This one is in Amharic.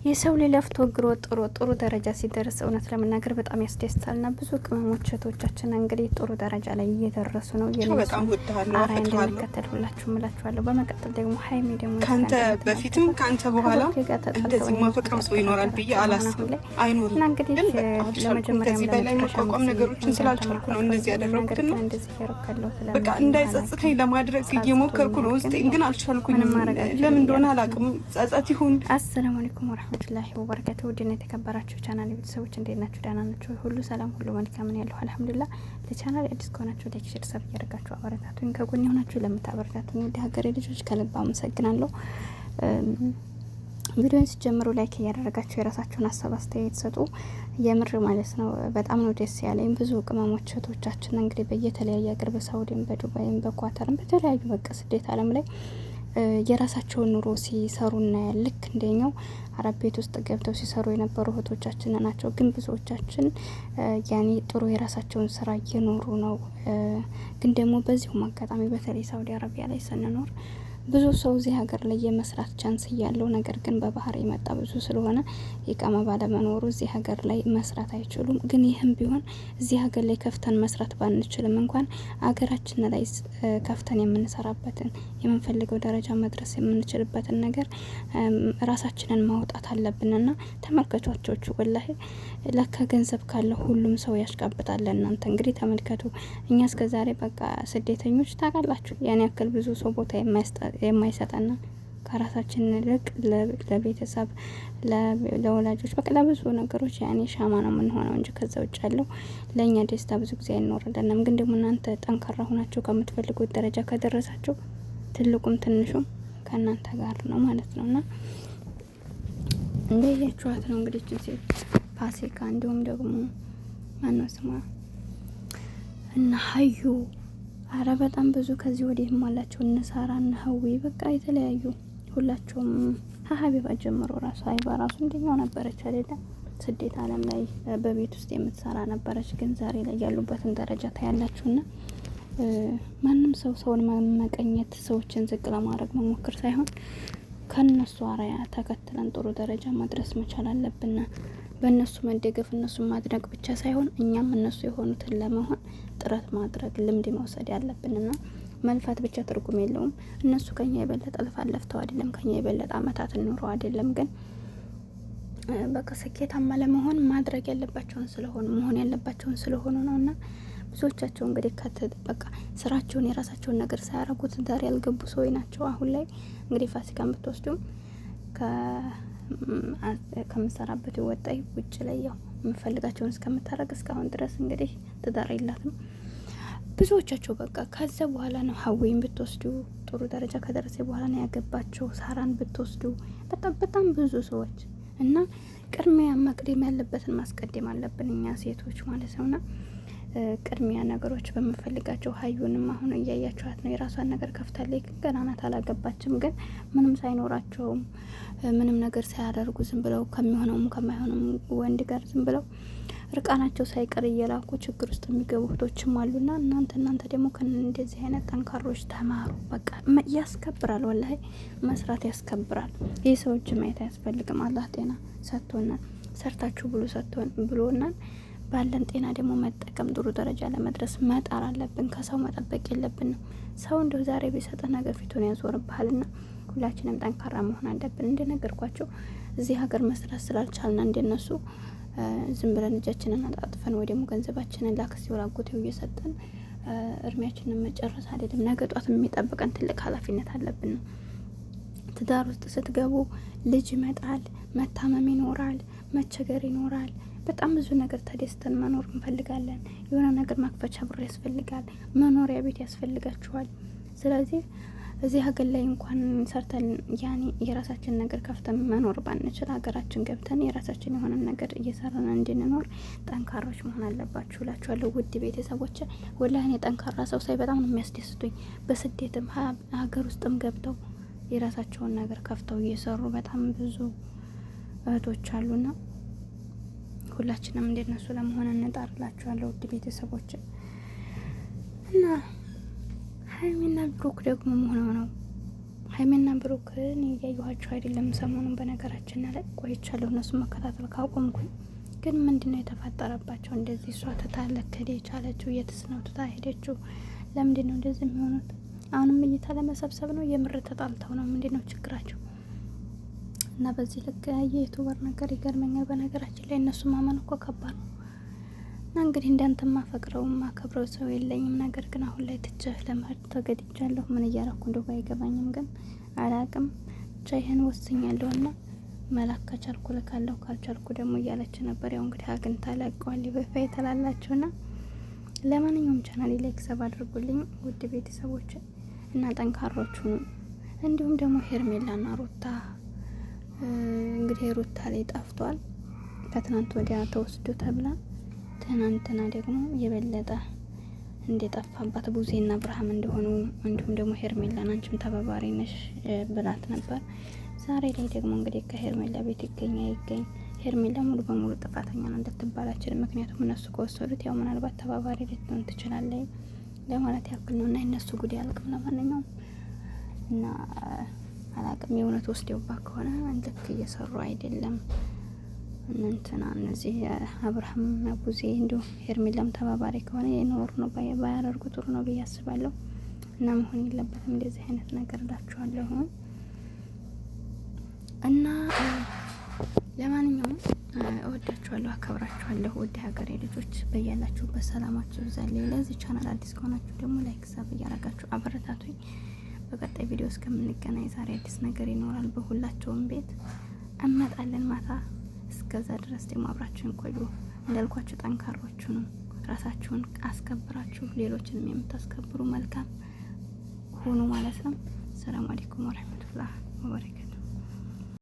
የሰው ለፍቶ ግሮ ጥሩ ደረጃ ሲደርስ እውነት ለመናገር በጣም ያስደስታልና ብዙ ቅመሞች እህቶቻችን እንግዲህ ጥሩ ደረጃ ላይ እየደረሱ ነው። በጣም ወድሃለሁ አፈቅርሃለሁ ሁላችሁም እላችኋለሁ። በመቀጠል ደግሞ ሀይሚ ደግሞ ካንተ በፊትም ካንተ በኋላ እንደዚህ ማፈቅረው ሰው ይኖራል ብዬ አላስብም። አይኖርም። እና እንግዲህ ለመጀመሪያ ከዚህ በላይ መቋቋም ነገሮችን ስላልቻልኩ ነው እንደዚህ ያደረኩትና በቃ እንዳይጸጽተኝ ለማድረግ እየሞከርኩ ነው። ውስጤ ግን አልቻልኩኝም። ለምን እንደሆነ አላውቅም። ጸጸት ይሁን። አሰላሙ አለይኩም ወራህመቱላሂ ወበረካቱ። ውድና የተከበራችሁ ቻናል ቤተሰቦች እንዴት ናችሁ? ደህና ናችሁ? ሁሉ ሰላም ሁሉ መልካም ነው ያለው አልሐምዱሊላህ። ለቻናል አዲስ ከሆናችሁ ላይክ፣ ሼር፣ ሰብስክራይብ ያደርጋችሁ አበረታቱኝ። ከጎን የሆናችሁ ለምታበረታቱኝ ውድ ሀገሬ ልጆች ከልብ አመሰግናለሁ። ቪዲዮን ሲጀምሩ ላይክ እያደረጋችሁ የራሳችሁን ሀሳብ አስተያየት ሰጡ። የምር ማለት ነው በጣም ነው ደስ ያለኝ። ብዙ ቅመሞች እህቶቻችን እንግዲህ በየተለያየ ሀገር በሳውዲም በዱባይም በኳተርም በተለያዩ በቃ ስደት ዓለም ላይ የራሳቸውን ኑሮ ሲሰሩ እናያለን። ልክ እንደኛው አረብ ቤት ውስጥ ገብተው ሲሰሩ የነበሩ እህቶቻችን ናቸው። ግን ብዙዎቻችን ያኔ ጥሩ የራሳቸውን ስራ እየኖሩ ነው። ግን ደግሞ በዚሁም አጋጣሚ በተለይ ሳውዲ አረቢያ ላይ ስንኖር ብዙ ሰው እዚህ ሀገር ላይ የመስራት ቻንስ እያለው ነገር ግን በባህር የመጣ ብዙ ስለሆነ ኢቃማ ባለመኖሩ እዚህ ሀገር ላይ መስራት አይችሉም። ግን ይህም ቢሆን እዚህ ሀገር ላይ ከፍተን መስራት ባንችልም እንኳን ሀገራችን ላይ ከፍተን የምንሰራበትን የምንፈልገው ደረጃ መድረስ የምንችልበትን ነገር ራሳችንን ማውጣት አለብንና ተመልከቷቾቹ ወላሂ ለካ ገንዘብ ካለ ሁሉም ሰው ያሽቃብጣል። እናንተ እንግዲህ ተመልከቱ። እኛ እስከዛሬ በቃ ስደተኞች ታውቃላችሁ ያን ያክል ብዙ ሰው ቦታ የማይሰጠና ከራሳችን ልቅ ለቤተሰብ ለወላጆች በቃ ለብዙ ነገሮች ያኔ ሻማ ነው የምንሆነው እንጂ ከዛ ውጭ ያለው ለእኛ ደስታ ብዙ ጊዜ አይኖርልንም። ግን ደግሞ እናንተ ጠንካራ ሆናችሁ ከምትፈልጉት ደረጃ ከደረሳችሁ ትልቁም ትንሹም ከእናንተ ጋር ነው ማለት ነውና እንደያችኋት ነው እንግዲህ ሴት ፋሲካ እንዲሁም ደግሞ ማነው ስሟ እና ሀዩ አረ በጣም ብዙ ከዚህ ወዲህ ማላችሁ እንሳራ እንሀዊ በቃ የተለያዩ ሁላችሁም ሀቢባ ጀምሮ ራሱ ሀይባ ራሱ እንደኛው ነበረች አይደለ? ስደት ዓለም ላይ በቤት ውስጥ የምትሰራ ነበረች። ግን ዛሬ ላይ ያሉበትን ደረጃ ታያላችሁና ማንም ሰው ሰውን መቀኘት ሰዎችን ዝቅ ለማድረግ መሞከር ሳይሆን ከነሱ አራያ ተከትለን ጥሩ ደረጃ ማድረስ መቻል አለብን። በእነሱ መደገፍ እነሱን ማድነቅ ብቻ ሳይሆን እኛም እነሱ የሆኑትን ለመሆን ጥረት ማድረግ ልምድ መውሰድ ያለብንና መልፋት ብቻ ትርጉም የለውም። እነሱ ከኛ የበለጠ ልፋት ለፍተው አይደለም፣ ከኛ የበለጠ አመታት ኑረው አይደለም። ግን በቃ ስኬታማ ለመሆን ማድረግ ያለባቸውን ስለሆኑ መሆን ያለባቸውን ስለሆኑ ነውና ብዙዎቻቸው እንግዲህ በቃ ስራቸውን የራሳቸውን ነገር ሳያረጉት ዛሬ ያልገቡ ሰዎች ናቸው። አሁን ላይ እንግዲህ ፋሲካን ብትወስዱም ከምሰራበት ወጣይ ውጭ ላይ ያው የምፈልጋቸውን እስከምታረግ እስካሁን ድረስ እንግዲህ ትዳር የላትም ብዙዎቻቸው። በቃ ከዛ በኋላ ነው ሀዊን ብትወስዱ ጥሩ ደረጃ ከደረሰ በኋላ ነው ያገባቸው። ሳራን ብትወስዱ በጣም ብዙ ሰዎች እና ቅድሚያ መቅደም ያለበትን ማስቀደም አለብን እኛ ሴቶች ማለት ነውና ቅድሚያ ነገሮች በመፈልጋቸው ሀዩንም አሁን እያያችኋት ነው። የራሷን ነገር ከፍታለች። ግን ገና ናት አላገባችም። ግን ምንም ሳይኖራቸውም ምንም ነገር ሳያደርጉ ዝም ብለው ከሚሆነውም ከማይሆነውም ወንድ ጋር ዝም ብለው እርቃናቸው ሳይቀር እየላኩ ችግር ውስጥ የሚገቡ እህቶችም አሉና እናንተ ደግሞ ከእንደዚህ አይነት ጠንካሮች ተማሩ። በቃ ያስከብራል፣ ወላሂ መስራት ያስከብራል። ይህ ሰዎች ማየት አያስፈልግም። አላህ ጤና ሰጥቶናል። ሰርታችሁ ብሉ ብሎናል። ባለን ጤና ደግሞ መጠቀም ጥሩ ደረጃ ለመድረስ መጣር አለብን። ከሰው መጠበቅ የለብንም። ሰው እንደው ዛሬ ቢሰጠህ ነገ ፊቱን ያዞርብሃልና ሁላችንም ጠንካራ መሆን አለብን። እንደነገርኳቸው እዚህ ሀገር መስራት ስላልቻልና እንደነሱ ዝም ብለን እጃችንን አጣጥፈን ወይ ደግሞ ገንዘባችንን ላክሲው ላጎቴው እየሰጠን እድሜያችንን መጨረስ አይደለም። ነገ ጧት የሚጠብቀን ትልቅ ኃላፊነት አለብን። ትዳር ውስጥ ስትገቡ ልጅ ይመጣል፣ መታመም ይኖራል፣ መቸገር ይኖራል። በጣም ብዙ ነገር ተደስተን መኖር እንፈልጋለን። የሆነ ነገር ማክፈቻ ብር ያስፈልጋል፣ መኖሪያ ቤት ያስፈልጋችኋል። ስለዚህ እዚህ ሀገር ላይ እንኳን ሰርተን ያኔ የራሳችን ነገር ከፍተን መኖር ባንችል ሀገራችን ገብተን የራሳችን የሆነ ነገር እየሰራን እንድንኖር ጠንካራዎች መሆን አለባችሁ እላችኋለሁ። ውድ ቤተሰቦች ወላሂ እኔ ጠንካራ ሰው ሳይ በጣም ነው የሚያስደስቱኝ። በስደትም ሀገር ውስጥም ገብተው የራሳቸውን ነገር ከፍተው እየሰሩ በጣም ብዙ እህቶች አሉና ሁላችንም እንደነሱ ለመሆን እንጣርላችኋለሁ ውድ ቤተሰቦች። እና ሀይሚና ብሩክ ደግሞ ሆነው ነው ሀይሚና ብሩክን እያየኋቸው አይደለም ሰሞኑን። በነገራችን ላይ ቆይቻለሁ እነሱን መከታተል ካቆምኩኝ። ግን ምንድነው የተፈጠረባቸው? እንደዚህ እሷ ትታለክ ሄደ የቻለችው የትስ ነው ትታ ሄደችው? ለምንድን ነው እንደዚህ የሚሆኑት? አሁንም እይታ ለመሰብሰብ ነው? የምር ተጣልተው ነው? ምንድነው ችግራቸው? እና በዚህ ልክ የዩቱበር ነገር ይገርመኛል። በነገራችን ላይ እነሱ ማመን እኮ ከባድ ነው። እና እንግዲህ እንዳንተ ማፈቅረው ማከብረው ሰው የለኝም። ነገር ግን አሁን ላይ ትቼህ ለመሄድ ተገድጃለሁ። ምን እያረኩ እንደው ባይገባኝም ግን አላቅም ብቻ ይህን ወስኛለሁ። እና መላክ ከቻልኩ ልካለሁ፣ ካልቻልኩ ደግሞ እያለች ነበር። ያው እንግዲህ አግኝታ ለቀዋል በይፋ የተላላችሁና ለማንኛውም ቻናሌ ላይክ ሰብ አድርጉልኝ ውድ ቤተሰቦች እና ጠንካሮች ሁኑ። እንዲሁም ደግሞ ሄርሜላና ሩታ እንግዲህ ሩታ ላይ ጠፍቷል። ከትናንት ወዲያ ተወስዶ ተብላ ትናንትና ደግሞ የበለጠ እንደጠፋባት ቡዜና ብርሃም እንደሆኑ እንዲሁም ደግሞ ሄርሜላን አንቺም ተባባሪ ነሽ ብላት ነበር። ዛሬ ላይ ደግሞ እንግዲህ ከሄርሜላ ቤት ይገኝ አይገኝ ሄርሜላ ሙሉ በሙሉ ጥፋተኛ ነው እንድትባላችን። ምክንያቱም እነሱ ከወሰዱት ያው ምናልባት ተባባሪ ልትሆን ትችላለች ለማለት ያክል ነው። እና የነሱ ጉዳይ አልቅም። ለማንኛውም እና አላቅም የእውነት ወስደውባት ከሆነ ልክ እየሰሩ አይደለም እንትና እነዚህ አብርሃም ቡዜ እንዲሁም ሄርሜላም ተባባሪ ከሆነ የኖር ነው ባያደርጉ ጥሩ ነው ብዬ አስባለሁ። እና መሆን የለበትም እንደዚህ አይነት ነገር እላችኋለሁ። እና ለማንኛውም እወዳችኋለሁ፣ አከብራችኋለሁ። ውድ ሀገሬ ልጆች በያላችሁበት ሰላማችሁ ይብዛልኝ። ለዚህ ቻናል አዲስ ከሆናችሁ ደግሞ ላይክ ሰብ እያረጋችሁ አበረታቱኝ። በቀጣይ ቪዲዮ እስከምንገናኝ ዛሬ አዲስ ነገር ይኖራል። በሁላቸውም ቤት እንመጣለን ማታ። እስከዛ ድረስ ደግሞ አብራችሁን ቆዩ። እንዳልኳችሁ ጠንካሮቹ ነው። ራሳችሁን አስከብራችሁ ሌሎችንም የምታስከብሩ መልካም ሆኑ ማለት ነው። ሰላም አለይኩም ወራህመቱላህ ወበረካቱ።